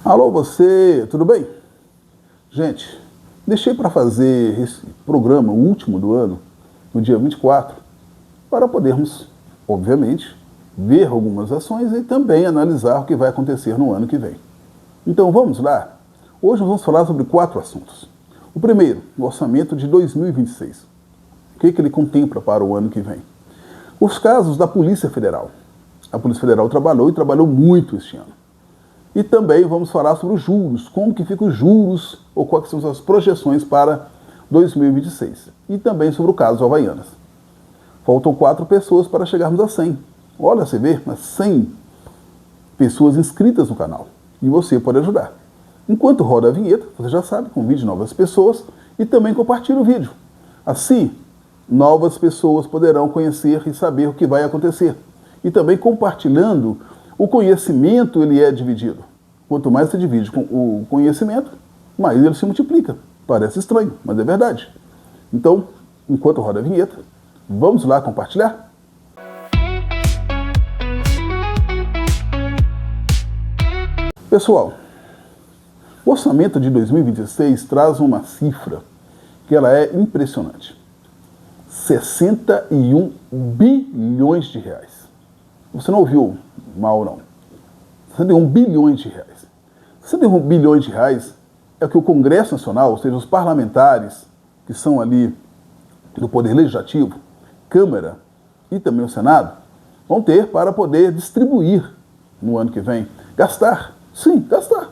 Alô, você, tudo bem? Gente, deixei para fazer esse programa, o último do ano, no dia 24, para podermos, obviamente, ver algumas ações e também analisar o que vai acontecer no ano que vem. Então vamos lá? Hoje nós vamos falar sobre 4 assuntos. O primeiro, o orçamento de 2026. O que ele contempla para o ano que vem? Os casos da Polícia Federal. A Polícia Federal trabalhou e trabalhou muito este ano. E também vamos falar sobre os juros, como que ficam os juros ou quais são as projeções para 2026. E também sobre o caso Havaianas. Faltam 4 pessoas para chegarmos a 100. Olha, você vê, mas 100 pessoas inscritas no canal. E você pode ajudar. Enquanto roda a vinheta, você já sabe, convide novas pessoas e também compartilhe o vídeo. Assim, novas pessoas poderão conhecer e saber o que vai acontecer. E também compartilhando, o conhecimento ele é dividido. Quanto mais você divide com o conhecimento, mais ele se multiplica. Parece estranho, mas é verdade. Então, enquanto roda a vinheta, vamos lá compartilhar? Pessoal, o orçamento de 2026 traz uma cifra que ela é impressionante. 61 bilhões de reais. Você não ouviu mal, não. 61 bilhões de reais. 61 bilhões de reais é o que o Congresso Nacional, ou seja, os parlamentares que são ali do Poder Legislativo, Câmara e também o Senado, vão ter para poder distribuir no ano que vem. Gastar. Sim, gastar.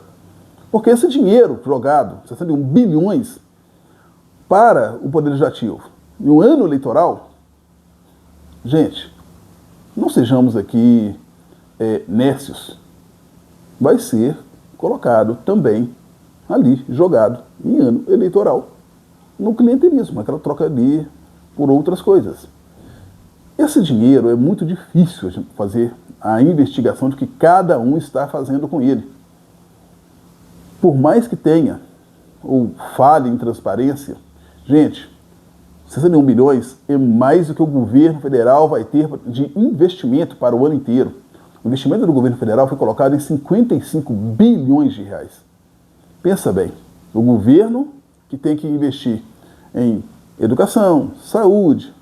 Porque esse dinheiro jogado, 61 bilhões, para o Poder Legislativo, em um ano eleitoral, gente, não sejamos aqui nécios. Vai ser colocado também ali, jogado em ano eleitoral, no clientelismo, aquela troca ali por outras coisas. Esse dinheiro é muito difícil a gente fazer a investigação de que cada um está fazendo com ele. Por mais que tenha, ou fale em transparência, gente, 61 bilhões é mais do que o governo federal vai ter de investimento para o ano inteiro. O investimento do governo federal foi colocado em 55 bilhões de reais. Pensa bem, o governo que tem que investir em educação, saúde,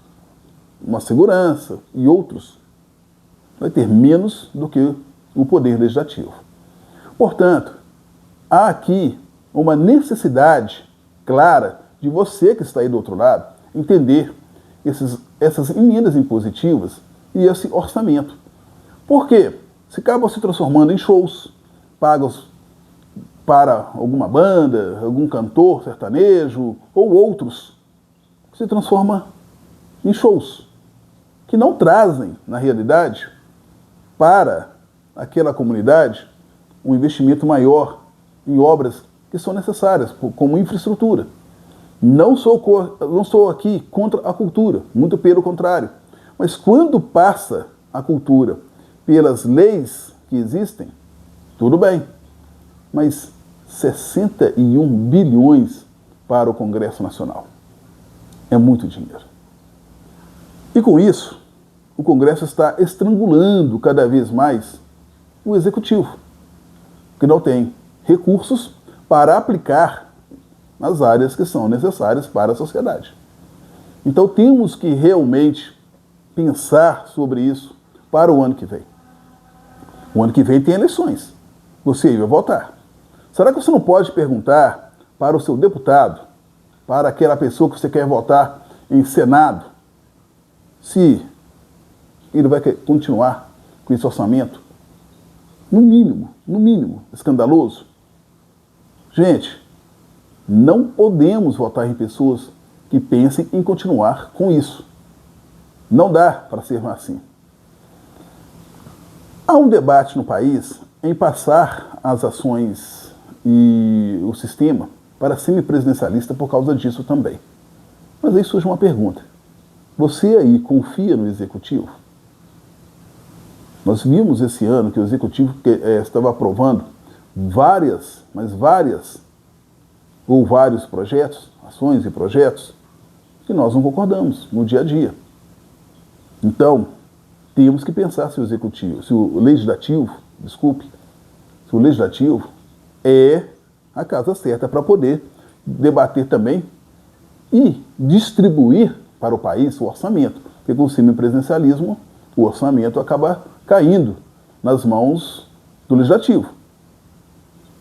uma segurança e outros, vai ter menos do que o Poder Legislativo. Portanto, há aqui uma necessidade clara de você que está aí do outro lado entender essas emendas impositivas e esse orçamento. Por quê? Se acabam se transformando em shows pagos para alguma banda, algum cantor sertanejo ou outros, se transforma em shows que não trazem, na realidade, para aquela comunidade um investimento maior em obras que são necessárias, como infraestrutura. Não sou aqui contra a cultura, muito pelo contrário. Mas quando passa a cultura pelas leis que existem, tudo bem. Mas 61 bilhões para o Congresso Nacional. É muito dinheiro. E com isso, o Congresso está estrangulando cada vez mais o Executivo, que não tem recursos para aplicar nas áreas que são necessárias para a sociedade. Então temos que realmente pensar sobre isso para o ano que vem. O ano que vem tem eleições. Você vai votar. Será que você não pode perguntar para o seu deputado, para aquela pessoa que você quer votar em Senado, se ele vai continuar com esse orçamento? No mínimo, escandaloso. Gente, não podemos votar em pessoas que pensem em continuar com isso. Não dá para ser assim. Há um debate no país em passar as ações e o sistema para semipresidencialista por causa disso também. Mas aí surge uma pergunta. Você aí confia no Executivo? Nós vimos esse ano que o Executivo estava aprovando vários projetos, ações e projetos, que nós não concordamos no dia a dia. Então, temos que pensar se o Legislativo é a casa certa para poder debater também e distribuir para o país o orçamento. Porque com o semipresidencialismo, o orçamento acaba caindo nas mãos do legislativo.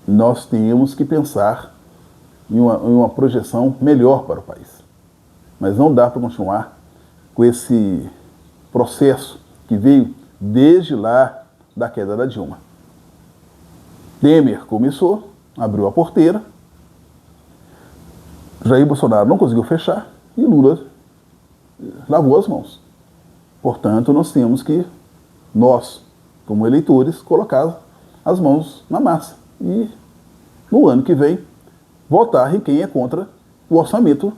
Nós temos que pensar em uma projeção melhor para o país. Mas não dá para continuar com esse processo que veio desde lá da queda da Dilma. Temer começou, abriu a porteira, Jair Bolsonaro não conseguiu fechar e Lula lavou as mãos. Portanto, nós temos que, nós, como eleitores, colocar as mãos na massa e, no ano que vem, votar em quem é contra o orçamento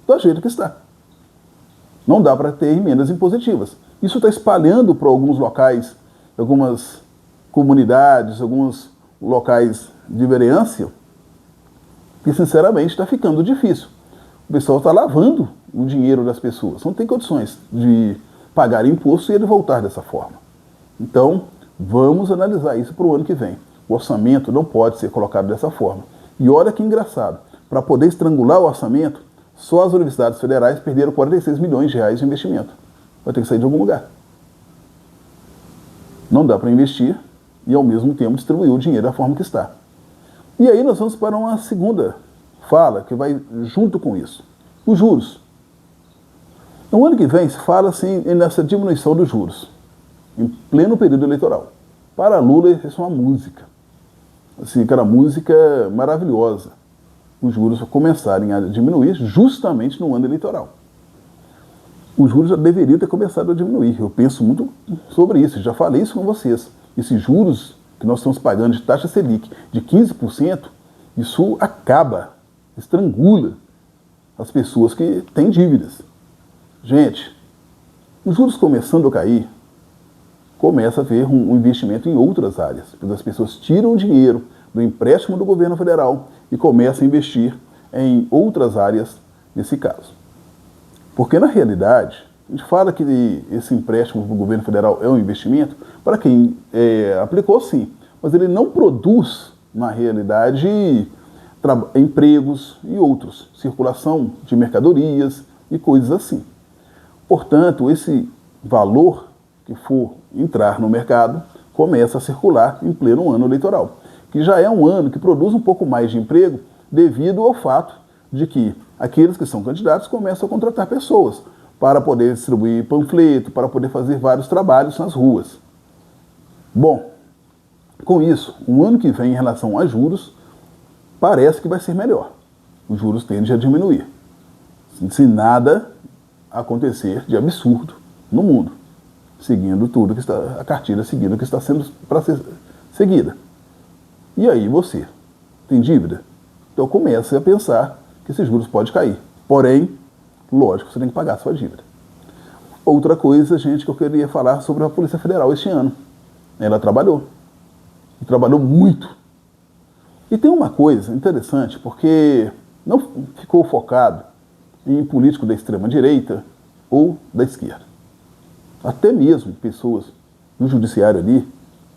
do jeito que está. Não dá para ter emendas impositivas. Isso está espalhando para alguns locais, algumas comunidades, alguns locais de vereança, que sinceramente está ficando difícil. O pessoal está lavando o dinheiro das pessoas. Não tem condições de pagar imposto e ele voltar dessa forma. Então, vamos analisar isso para o ano que vem. O orçamento não pode ser colocado dessa forma. E olha que engraçado, para poder estrangular o orçamento, só as universidades federais perderam 46 milhões de reais de investimento. Vai ter que sair de algum lugar. Não dá para investir e, ao mesmo tempo, distribuir o dinheiro da forma que está. E aí nós vamos para uma segunda fala que vai junto com isso. Os juros. No ano que vem se fala assim, nessa diminuição dos juros, em pleno período eleitoral. Para Lula, isso é uma música. Assim, aquela música maravilhosa. Os juros começarem a diminuir justamente no ano eleitoral. Os juros já deveriam ter começado a diminuir. Eu penso muito sobre isso, já falei isso com vocês. Esses juros que nós estamos pagando de taxa Selic de 15%, isso acaba, estrangula as pessoas que têm dívidas. Gente, os juros começando a cair, começa a haver um investimento em outras áreas. As pessoas tiram o dinheiro do empréstimo do governo federal e começam a investir em outras áreas nesse caso. Porque, na realidade, a gente fala que esse empréstimo do governo federal é um investimento para quem aplicou, sim, mas ele não produz, na realidade, empregos e outros, circulação de mercadorias e coisas assim. Portanto, esse valor que for entrar no mercado começa a circular em pleno ano eleitoral, que já é um ano que produz um pouco mais de emprego devido ao fato de que aqueles que são candidatos começam a contratar pessoas para poder distribuir panfleto, para poder fazer vários trabalhos nas ruas. Bom, com isso, o ano que vem em relação a juros, parece que vai ser melhor. Os juros tendem a diminuir, se nada acontecer de absurdo no mundo, seguindo tudo que está, a cartilha seguindo o que está sendo para ser seguida. E aí você tem dívida? Então comece a pensar que esses juros podem cair. Porém, lógico, você tem que pagar a sua dívida. Outra coisa, gente, que eu queria falar sobre a Polícia Federal este ano. Ela trabalhou. E trabalhou muito. E tem uma coisa interessante, porque não ficou focado em político da extrema-direita ou da esquerda. Até mesmo pessoas do judiciário ali,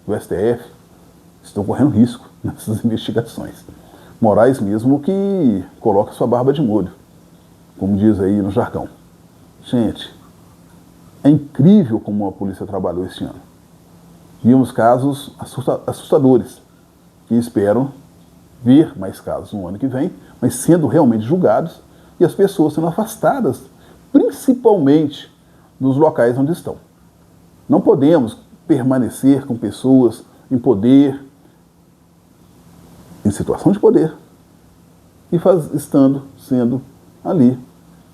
do STF, estão correndo risco nessas investigações. Moraes mesmo que coloca sua barba de molho, como diz aí no jargão. Gente, é incrível como a polícia trabalhou este ano. Vimos casos assustadores, que esperam ver mais casos no ano que vem, mas sendo realmente julgados e as pessoas sendo afastadas, principalmente dos locais onde estão. Não podemos permanecer com pessoas em poder, em situação de poder, e sendo ali,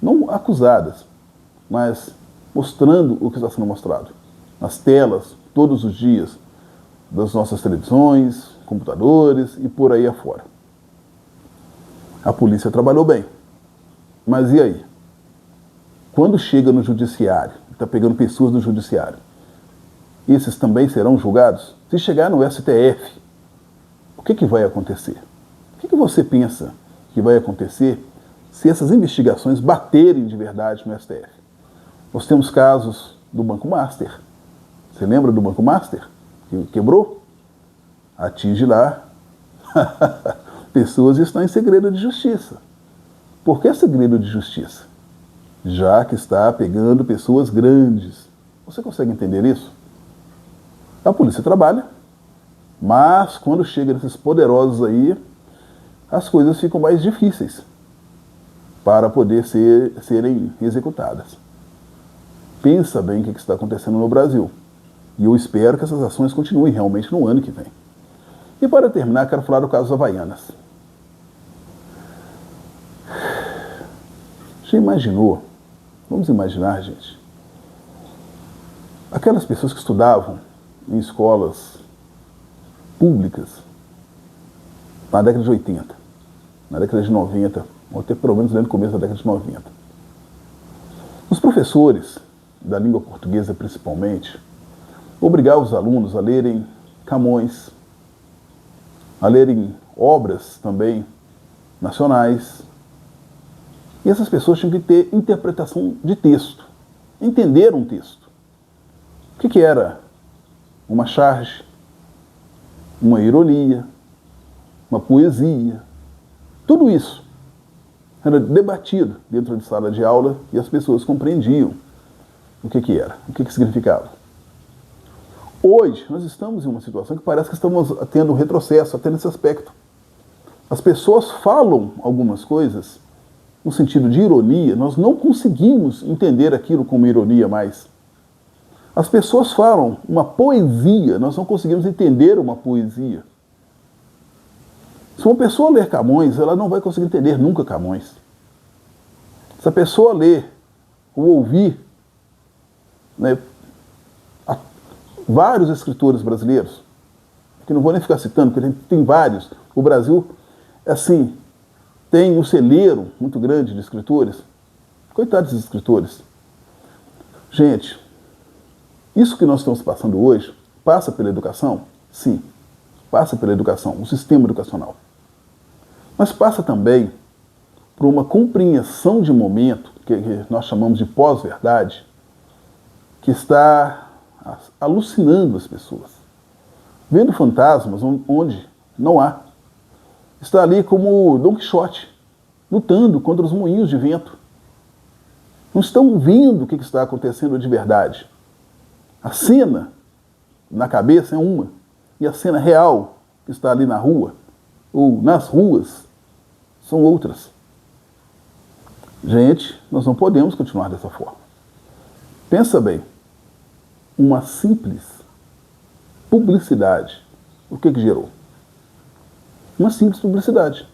não acusadas, mas mostrando o que está sendo mostrado nas telas, todos os dias, das nossas televisões, computadores e por aí afora. A polícia trabalhou bem, mas e aí? Quando chega no judiciário, está pegando pessoas do judiciário, esses também serão julgados? Se chegar no STF, o que vai acontecer? O que você pensa que vai acontecer se essas investigações baterem de verdade no STF? Nós temos casos do Banco Master. Você lembra do Banco Master? Que quebrou? Atinge lá Pessoas estão em segredo de justiça. Por que segredo de justiça? Já que está pegando pessoas grandes. Você consegue entender isso? A polícia trabalha, mas quando chega nesses poderosos aí, as coisas ficam mais difíceis para poder serem executadas. Pensa bem o que está acontecendo no Brasil. E eu espero que essas ações continuem realmente no ano que vem. E para terminar, quero falar do caso Havaianas. Já imaginou? Vamos imaginar, gente. Aquelas pessoas que estudavam em escolas públicas na década de 80, na década de 90, ou até pelo menos no começo da década de 90. Os professores da língua portuguesa, principalmente, obrigavam os alunos a lerem Camões, a lerem obras também nacionais. E essas pessoas tinham que ter interpretação de texto, entender um texto. O que era uma charge, uma ironia, uma poesia, tudo isso era debatido dentro de sala de aula e as pessoas compreendiam o que era, o que significava. Hoje, nós estamos em uma situação que parece que estamos tendo um retrocesso até nesse aspecto. As pessoas falam algumas coisas no sentido de ironia, nós não conseguimos entender aquilo como ironia mais. As pessoas falam uma poesia, nós não conseguimos entender uma poesia. Se uma pessoa ler Camões, ela não vai conseguir entender nunca Camões. Se a pessoa ler ou ouvir, né, vários escritores brasileiros, que não vou nem ficar citando, porque tem vários. O Brasil, assim, tem um celeiro muito grande de escritores. Coitados dos escritores. Gente, isso que nós estamos passando hoje passa pela educação? Sim, passa pela educação, o sistema educacional. Mas passa também por uma compreensão de momento, que nós chamamos de pós-verdade, que está alucinando as pessoas. Vendo fantasmas onde não há. Está ali como Dom Quixote, lutando contra os moinhos de vento. Não estão vendo o que está acontecendo de verdade. A cena na cabeça é uma, e a cena real que está ali na rua, ou nas ruas, são outras. Gente, nós não podemos continuar dessa forma. Pensa bem, uma simples publicidade, o que gerou? Uma simples publicidade.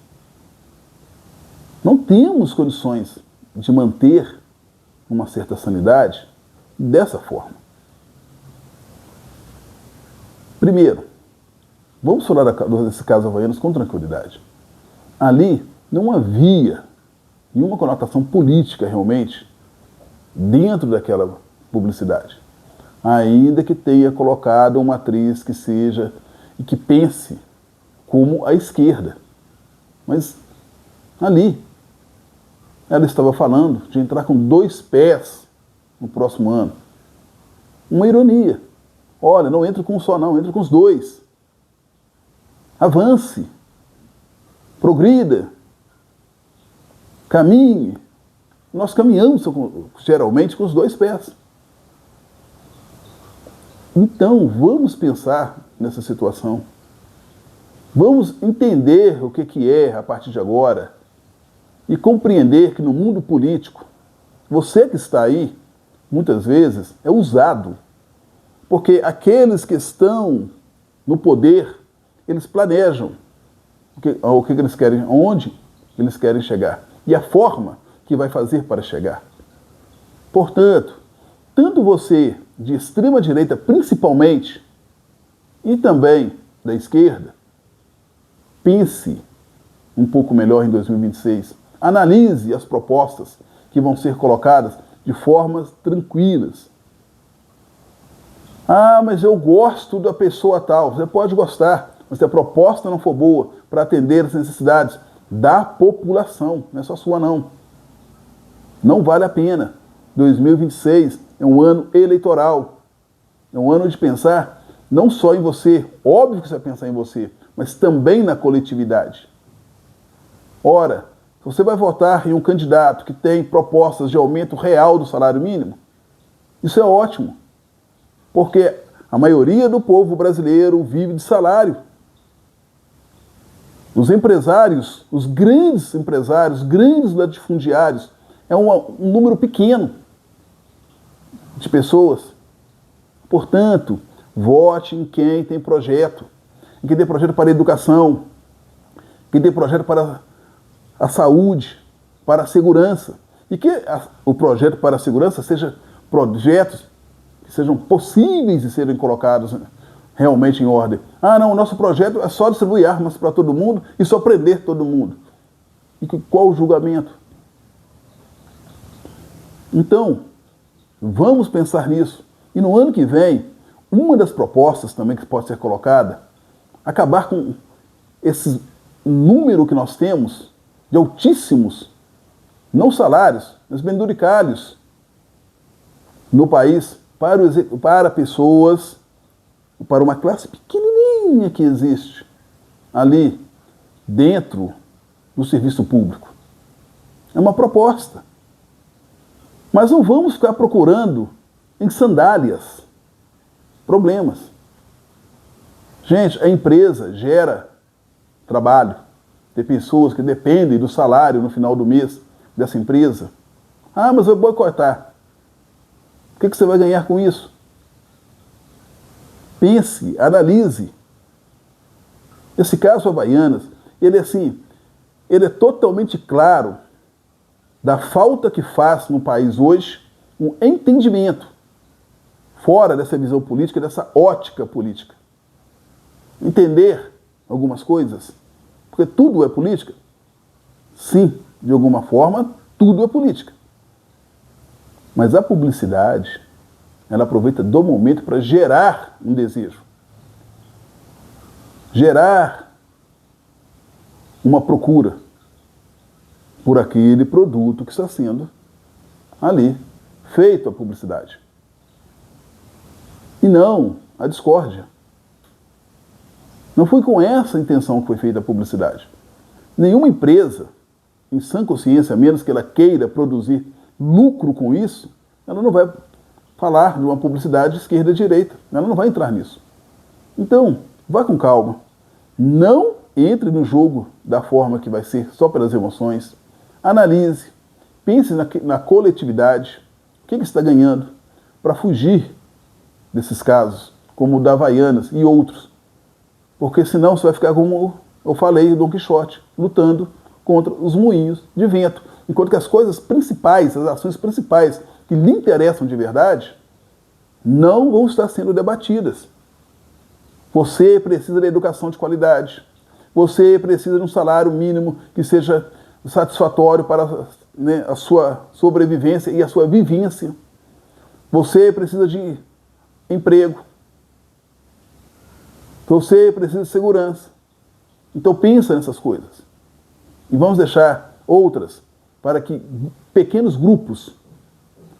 Não temos condições de manter uma certa sanidade dessa forma. Primeiro, vamos falar desse caso Havaianas com tranquilidade. Ali não havia nenhuma conotação política realmente dentro daquela publicidade. Ainda que tenha colocado uma atriz que seja e que pense como a esquerda. Mas ali ela estava falando de entrar com 2 pés no próximo ano. Uma ironia. Olha, não entre com um só não, entre com os 2. Avance. Progrida. Caminhe. Nós caminhamos geralmente com os 2 pés. Então, vamos pensar nessa situação. Vamos entender o que é a partir de agora e compreender que no mundo político, você que está aí, muitas vezes, é usado. Porque aqueles que estão no poder, eles planejam o que eles querem, onde eles querem chegar e a forma que vai fazer para chegar. Portanto, tanto você de extrema direita, principalmente, e também da esquerda, pense um pouco melhor em 2026. Analise as propostas que vão ser colocadas de formas tranquilas. Ah, mas eu gosto da pessoa tal. Você pode gostar, mas se a proposta não for boa para atender as necessidades da população, não é só sua não. Não vale a pena. 2026 é um ano eleitoral. É um ano de pensar não só em você, óbvio que você vai pensar em você, mas também na coletividade. Ora, se você vai votar em um candidato que tem propostas de aumento real do salário mínimo, isso é ótimo, porque a maioria do povo brasileiro vive de salário. Os empresários, os grandes empresários, grandes latifundiários, é um número pequeno de pessoas. Portanto, vote em quem tem projeto, em quem tem projeto para a educação, quem tem projeto para a saúde, para a segurança. E que o projeto para a segurança seja projetos que sejam possíveis de serem colocados realmente em ordem. Ah, não, o nosso projeto é só distribuir armas para todo mundo e só prender todo mundo. E qual o julgamento? Então, vamos pensar nisso. E no ano que vem, uma das propostas também que pode ser colocada, acabar com esse número que nós temos de altíssimos, não salários, mas penduricalhos no país para pessoas, para uma classe pequenininha que existe ali dentro do serviço público. É uma proposta. Mas não vamos ficar procurando em sandálias problemas. Gente, a empresa gera trabalho. Tem pessoas que dependem do salário no final do mês dessa empresa. Ah, mas eu vou boicotar. O que você vai ganhar com isso? Pense, analise. Esse caso Havaianas, ele é totalmente claro da falta que faz no país hoje um entendimento fora dessa visão política, dessa ótica política. Entender algumas coisas, porque tudo é política. Sim, de alguma forma, tudo é política. Mas a publicidade, ela aproveita do momento para gerar um desejo. Gerar uma procura por aquele produto que está sendo ali feito a publicidade. E não a discórdia. Não foi com essa intenção que foi feita a publicidade. Nenhuma empresa, em sã consciência, a menos que ela queira produzir lucro com isso, ela não vai falar de uma publicidade esquerda-direita. Ela não vai entrar nisso. Então, vá com calma. Não entre no jogo da forma que vai ser só pelas emoções. Analise, pense na coletividade, o que está ganhando, para fugir desses casos, como o da Havaianas e outros. Porque senão você vai ficar como eu falei, o Dom Quixote, lutando contra os moinhos de vento. Enquanto que as coisas principais, as ações principais que lhe interessam de verdade, não vão estar sendo debatidas. Você precisa de educação de qualidade. Você precisa de um salário mínimo que seja satisfatório para, né, a sua sobrevivência e a sua vivência. Você precisa de emprego. Você precisa de segurança. Então pensa nessas coisas. E vamos deixar outras para que pequenos grupos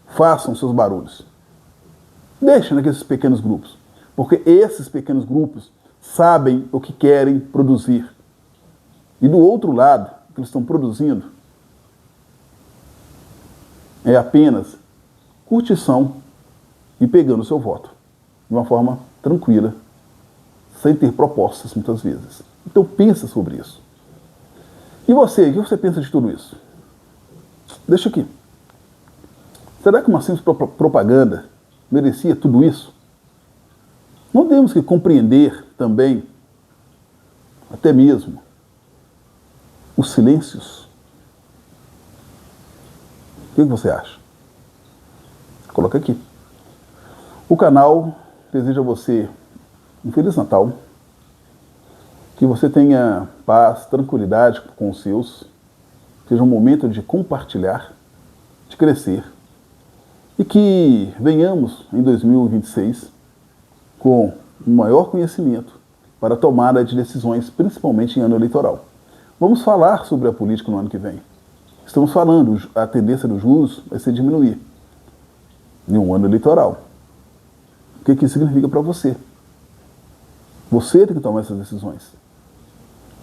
façam seus barulhos. Deixe naqueles pequenos grupos. Porque esses pequenos grupos sabem o que querem produzir. E do outro lado, o que eles estão produzindo é apenas curtição e pegando o seu voto. De uma forma tranquila, sem ter propostas muitas vezes. Então pensa sobre isso. E você, o que você pensa de tudo isso? Deixa aqui. Será que uma simples propaganda merecia tudo isso? Não temos que compreender também, até mesmo, os silêncios? O que você acha? Coloca aqui. O canal deseja a você um Feliz Natal, que você tenha paz, tranquilidade com os seus, seja um momento de compartilhar, de crescer, e que venhamos em 2026 com um maior conhecimento para a tomada de decisões, principalmente em ano eleitoral. Vamos falar sobre a política no ano que vem. Estamos falando, a tendência dos juros vai ser diminuir em um ano eleitoral. O que isso significa para você? Você tem que tomar essas decisões.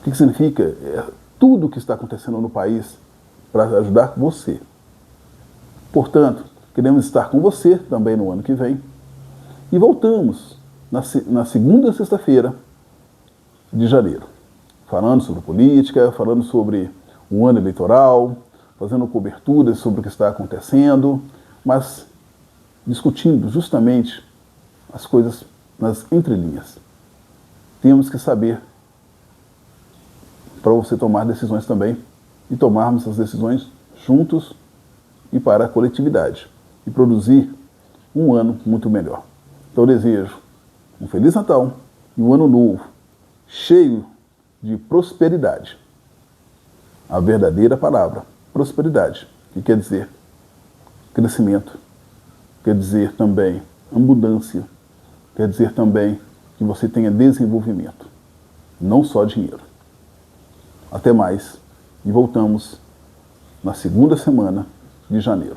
O que significa? É tudo o que está acontecendo no país para ajudar você. Portanto, queremos estar com você também no ano que vem. E voltamos na segunda sexta-feira de janeiro, falando sobre política, falando sobre o ano eleitoral, fazendo coberturas sobre o que está acontecendo, mas discutindo justamente as coisas nas entrelinhas. Temos que saber para você tomar decisões também e tomarmos essas decisões juntos e para a coletividade e produzir um ano muito melhor. Então eu desejo um Feliz Natal e um ano novo cheio de prosperidade. A verdadeira palavra, prosperidade, que quer dizer crescimento, quer dizer também abundância, quer dizer também que você tenha desenvolvimento, não só dinheiro. Até mais e voltamos na segunda semana de janeiro.